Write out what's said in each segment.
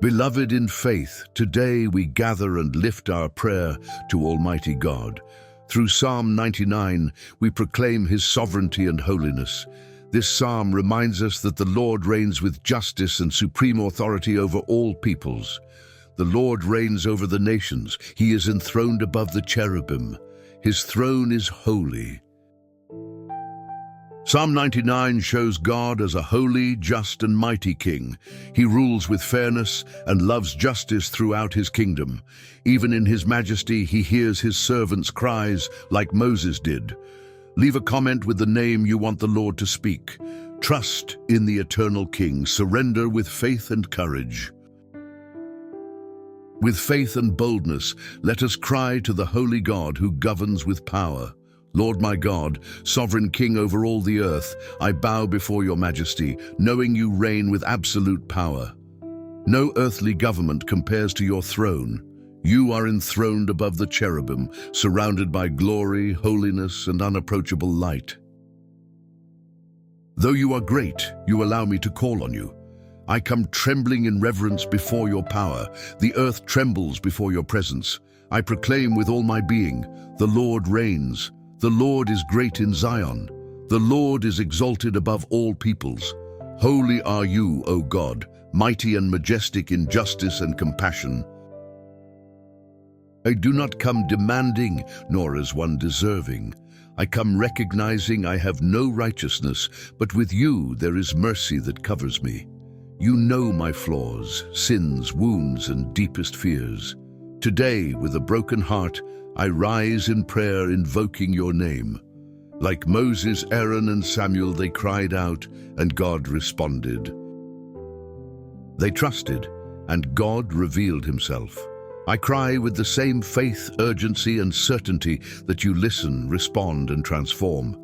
Beloved in faith, today we gather and lift our prayer to Almighty God. Through Psalm 99, we proclaim His sovereignty and holiness. This psalm reminds us that the Lord reigns with justice and supreme authority over all peoples. The Lord reigns over the nations. He is enthroned above the cherubim. His throne is holy. Psalm 99 shows God as a holy, just, and mighty King. He rules with fairness and loves justice throughout His kingdom. Even in His majesty, He hears His servants' cries like Moses did. Leave a comment with the name you want the Lord to speak. Trust in the eternal King. Surrender with faith and courage. With faith and boldness, let us cry to the holy God who governs with power. Lord my God, sovereign King over all the earth, I bow before your majesty, knowing you reign with absolute power. No earthly government compares to your throne. You are enthroned above the cherubim, surrounded by glory, holiness, and unapproachable light. Though you are great, you allow me to call on you. I come trembling in reverence before your power. The earth trembles before your presence. I proclaim with all my being, the Lord reigns. The Lord is great in Zion. The Lord is exalted above all peoples. Holy are you, O God, mighty and majestic in justice and compassion. I do not come demanding, nor as one deserving. I come recognizing I have no righteousness, but with you there is mercy that covers me. You know my flaws, sins, wounds, and deepest fears. Today, with a broken heart, I rise in prayer invoking your name. Like Moses, Aaron, and Samuel, they cried out, and God responded. They trusted, and God revealed Himself. I cry with the same faith, urgency, and certainty that you listen, respond, and transform.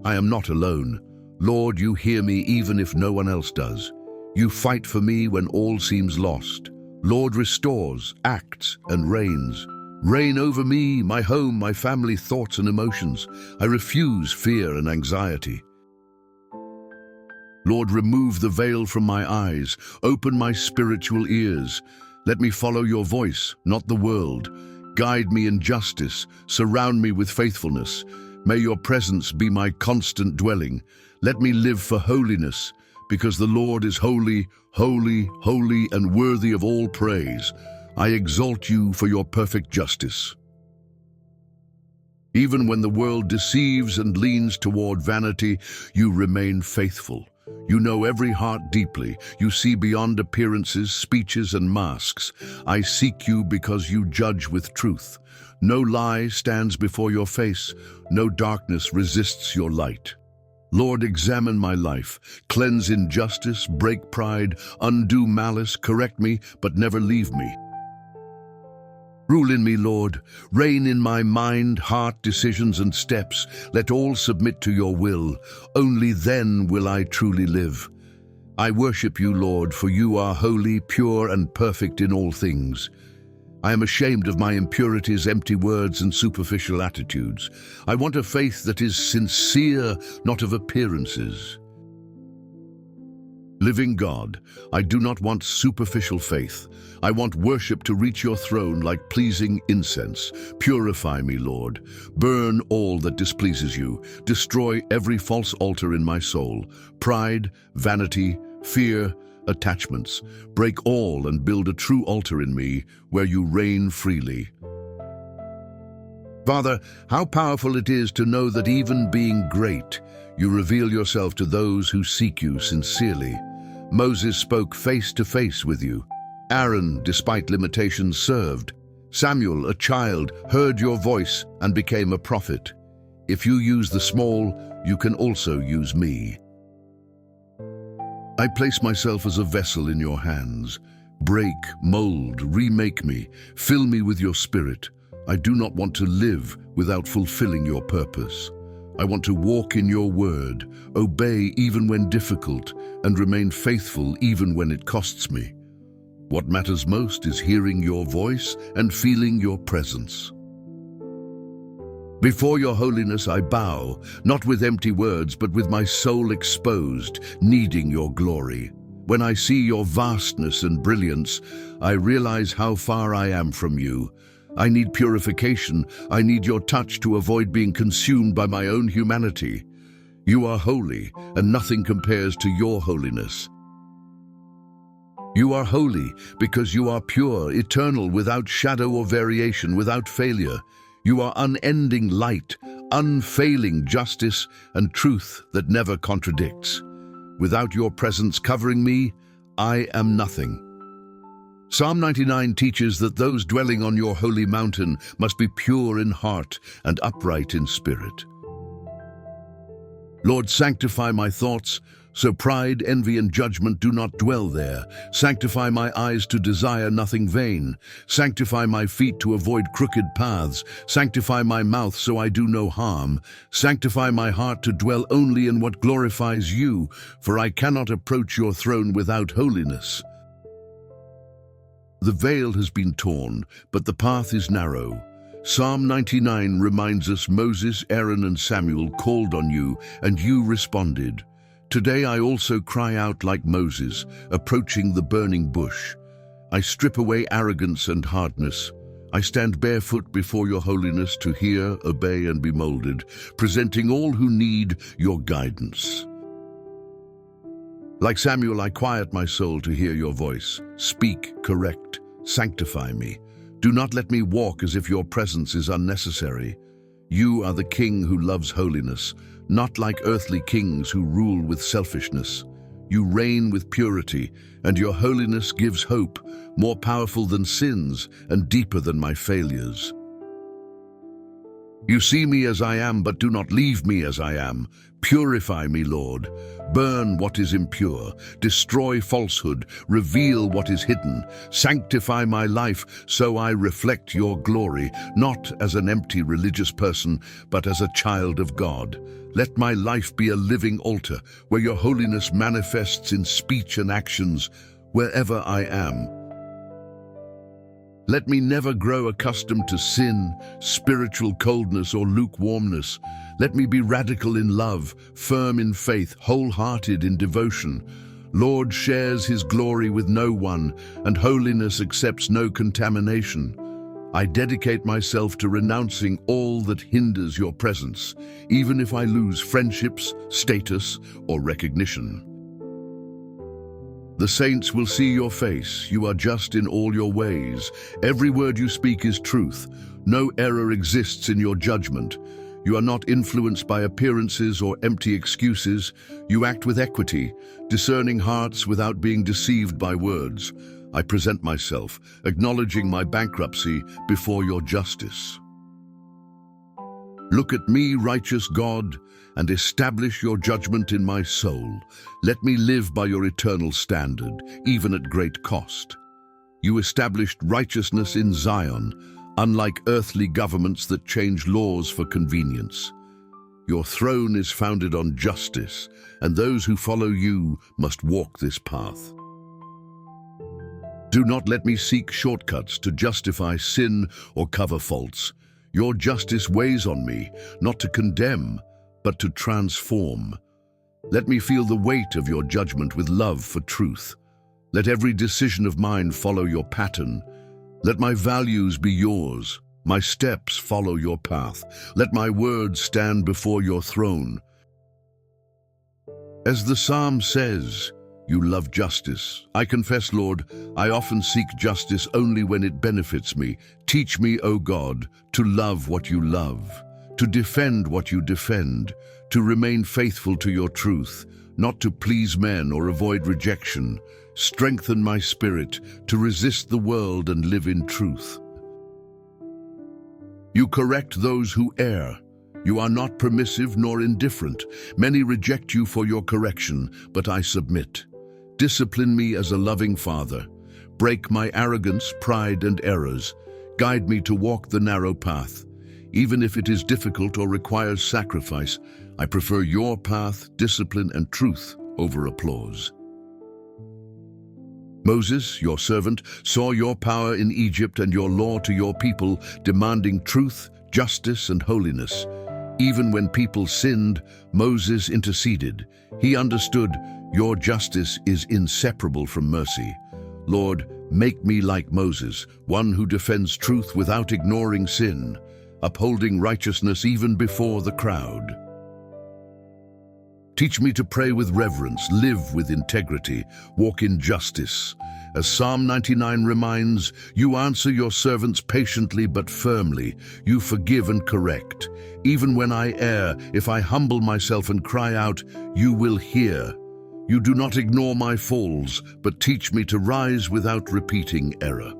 I am not alone. Lord, you hear me even if no one else does. You fight for me when all seems lost. Lord restores, acts, and reigns. Reign over me, my home, my family, thoughts, and emotions. I refuse fear and anxiety. Lord, remove the veil from my eyes. Open my spiritual ears. Let me follow your voice, not the world. Guide me in justice. Surround me with faithfulness. May your presence be my constant dwelling. Let me live for holiness, because the Lord is holy, holy, holy, and worthy of all praise. I exalt you for your perfect justice. Even when the world deceives and leans toward vanity, you remain faithful. You know every heart deeply. You see beyond appearances, speeches, and masks. I seek you because you judge with truth. No lie stands before your face. No darkness resists your light. Lord, examine my life. Cleanse injustice, break pride, undo malice, correct me, but never leave me. Rule in me, Lord. Reign in my mind, heart, decisions, and steps. Let all submit to your will. Only then will I truly live. I worship you, Lord, for you are holy, pure, and perfect in all things. I am ashamed of my impurities, empty words, and superficial attitudes. I want a faith that is sincere, not of appearances. Living God, I do not want superficial faith. I want worship to reach your throne like pleasing incense. Purify me, Lord. Burn all that displeases you. Destroy every false altar in my soul. Pride, vanity, fear, attachments. Break all and build a true altar in me where you reign freely. Father, how powerful it is to know that even being great, you reveal yourself to those who seek you sincerely. Moses spoke face to face with you. Aaron, despite limitations, served. Samuel, a child, heard your voice and became a prophet. If you use the small, you can also use me. I place myself as a vessel in your hands. Break, mold, remake me. Fill me with your spirit. I do not want to live without fulfilling your purpose. I want to walk in your word, obey even when difficult, and remain faithful even when it costs me. What matters most is hearing your voice and feeling your presence. Before your holiness I bow, not with empty words, but with my soul exposed, needing your glory. When I see your vastness and brilliance, I realize how far I am from you. I need purification. I need your touch to avoid being consumed by my own humanity. You are holy, and nothing compares to your holiness. You are holy because you are pure, eternal, without shadow or variation, without failure. You are unending light, unfailing justice, and truth that never contradicts. Without your presence covering me, I am nothing. Psalm 99 teaches that those dwelling on your holy mountain must be pure in heart and upright in spirit. Lord, sanctify my thoughts, so pride, envy, and judgment do not dwell there. Sanctify my eyes to desire nothing vain. Sanctify my feet to avoid crooked paths. Sanctify my mouth so I do no harm. Sanctify my heart to dwell only in what glorifies you, for I cannot approach your throne without holiness. The veil has been torn, but the path is narrow. Psalm 99 reminds us Moses, Aaron, and Samuel called on you, and you responded. Today I also cry out like Moses, approaching the burning bush. I strip away arrogance and hardness. I stand barefoot before your holiness to hear, obey, and be molded, presenting all who need your guidance. Like Samuel, I quiet my soul to hear your voice. Speak, correct, sanctify me. Do not let me walk as if your presence is unnecessary. You are the king who loves holiness, not like earthly kings who rule with selfishness. You reign with purity, and your holiness gives hope, more powerful than sins and deeper than my failures. You see me as I am, but do not leave me as I am. Purify me, Lord. Burn what is impure. Destroy falsehood. Reveal what is hidden. Sanctify my life so I reflect your glory, not as an empty religious person, but as a child of God. Let my life be a living altar where your holiness manifests in speech and actions wherever I am. Let me never grow accustomed to sin, spiritual coldness, or lukewarmness. Let me be radical in love, firm in faith, wholehearted in devotion. Lord shares his glory with no one, and holiness accepts no contamination. I dedicate myself to renouncing all that hinders your presence, even if I lose friendships, status, or recognition. The saints will see your face. You are just in all your ways. Every word you speak is truth. No error exists in your judgment. You are not influenced by appearances or empty excuses. You act with equity, discerning hearts without being deceived by words. I present myself, acknowledging my bankruptcy before your justice. Look at me, righteous God, and establish your judgment in my soul. Let me live by your eternal standard, even at great cost. You established righteousness in Zion, unlike earthly governments that change laws for convenience. Your throne is founded on justice, and those who follow you must walk this path. Do not let me seek shortcuts to justify sin or cover faults. Your justice weighs on me, not to condemn, but to transform. Let me feel the weight of your judgment with love for truth. Let every decision of mine follow your pattern. Let my values be yours, my steps follow your path. Let my words stand before your throne. As the psalm says, you love justice. I confess, Lord, I often seek justice only when it benefits me. Teach me, O God, to love what you love, to defend what you defend, to remain faithful to your truth, not to please men or avoid rejection. Strengthen my spirit to resist the world and live in truth. You correct those who err. You are not permissive nor indifferent. Many reject you for your correction, but I submit. Discipline me as a loving father. Break my arrogance, pride, and errors. Guide me to walk the narrow path. Even if it is difficult or requires sacrifice, I prefer your path, discipline, and truth over applause. Moses, your servant, saw your power in Egypt and your law to your people, demanding truth, justice, and holiness. Even when people sinned, Moses interceded. He understood, Your justice is inseparable from mercy. Lord, make me like Moses, one who defends truth without ignoring sin, upholding righteousness even before the crowd. Teach me to pray with reverence, live with integrity, walk in justice. As Psalm 99 reminds, you answer your servants patiently but firmly. You forgive and correct. Even when I err, if I humble myself and cry out, you will hear. You do not ignore my falls, but teach me to rise without repeating error.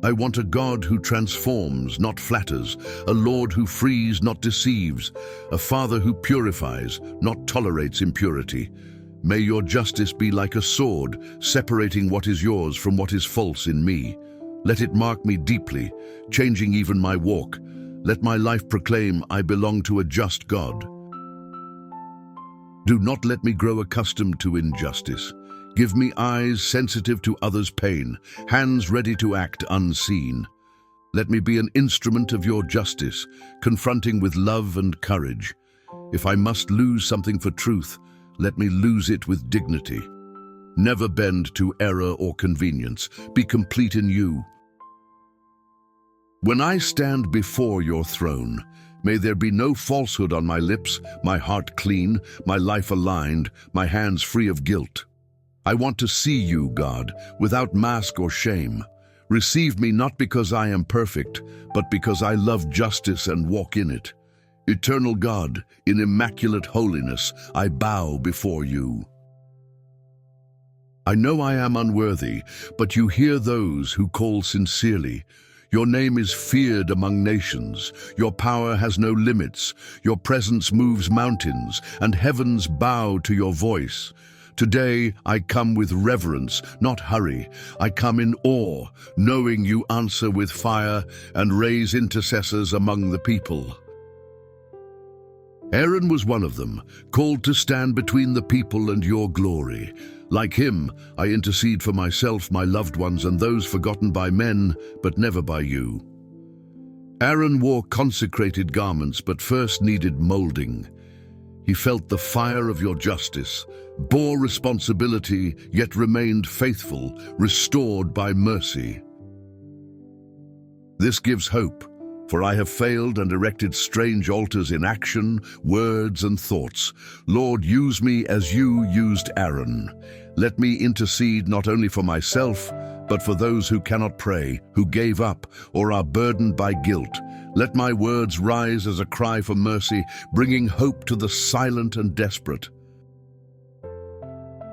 I want a God who transforms, not flatters, a Lord who frees, not deceives, a Father who purifies, not tolerates impurity. May your justice be like a sword, separating what is yours from what is false in me. Let it mark me deeply, changing even my walk. Let my life proclaim I belong to a just God. Do not let me grow accustomed to injustice. Give me eyes sensitive to others' pain, hands ready to act unseen. Let me be an instrument of your justice, confronting with love and courage. If I must lose something for truth, let me lose it with dignity. Never bend to error or convenience. Be complete in you. When I stand before your throne, may there be no falsehood on my lips, my heart clean, my life aligned, my hands free of guilt. I want to see you, God, without mask or shame. Receive me not because I am perfect, but because I love justice and walk in it. Eternal God, in immaculate holiness, I bow before you. I know I am unworthy, but you hear those who call sincerely. Your name is feared among nations. Your power has no limits. Your presence moves mountains, and heavens bow to your voice. Today, I come with reverence, not hurry. I come in awe, knowing you answer with fire and raise intercessors among the people. Aaron was one of them, called to stand between the people and your glory. Like him, I intercede for myself, my loved ones, and those forgotten by men, but never by you. Aaron wore consecrated garments, but first needed molding. He felt the fire of your justice, bore responsibility, yet remained faithful, restored by mercy. This gives hope, for I have failed and erected strange altars in action, words, and thoughts. Lord, use me as you used Aaron. Let me intercede not only for myself, but for those who cannot pray, who gave up, or are burdened by guilt. Let my words rise as a cry for mercy, bringing hope to the silent and desperate.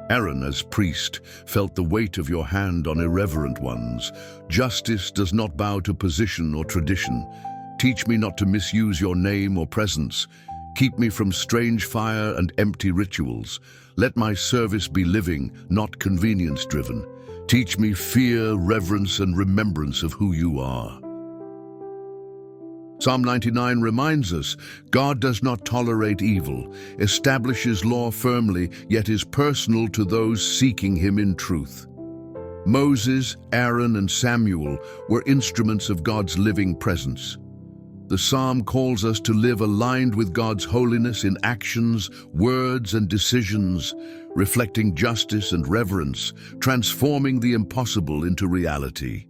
Aaron, as priest, felt the weight of your hand on irreverent ones. Justice does not bow to position or tradition. Teach me not to misuse your name or presence. Keep me from strange fire and empty rituals. Let my service be living, not convenience-driven. Teach me fear, reverence, and remembrance of who you are. Psalm 99 reminds us, God does not tolerate evil, establishes law firmly, yet is personal to those seeking him in truth. Moses, Aaron, and Samuel were instruments of God's living presence. The psalm calls us to live aligned with God's holiness in actions, words, and decisions, reflecting justice and reverence, transforming the impossible into reality.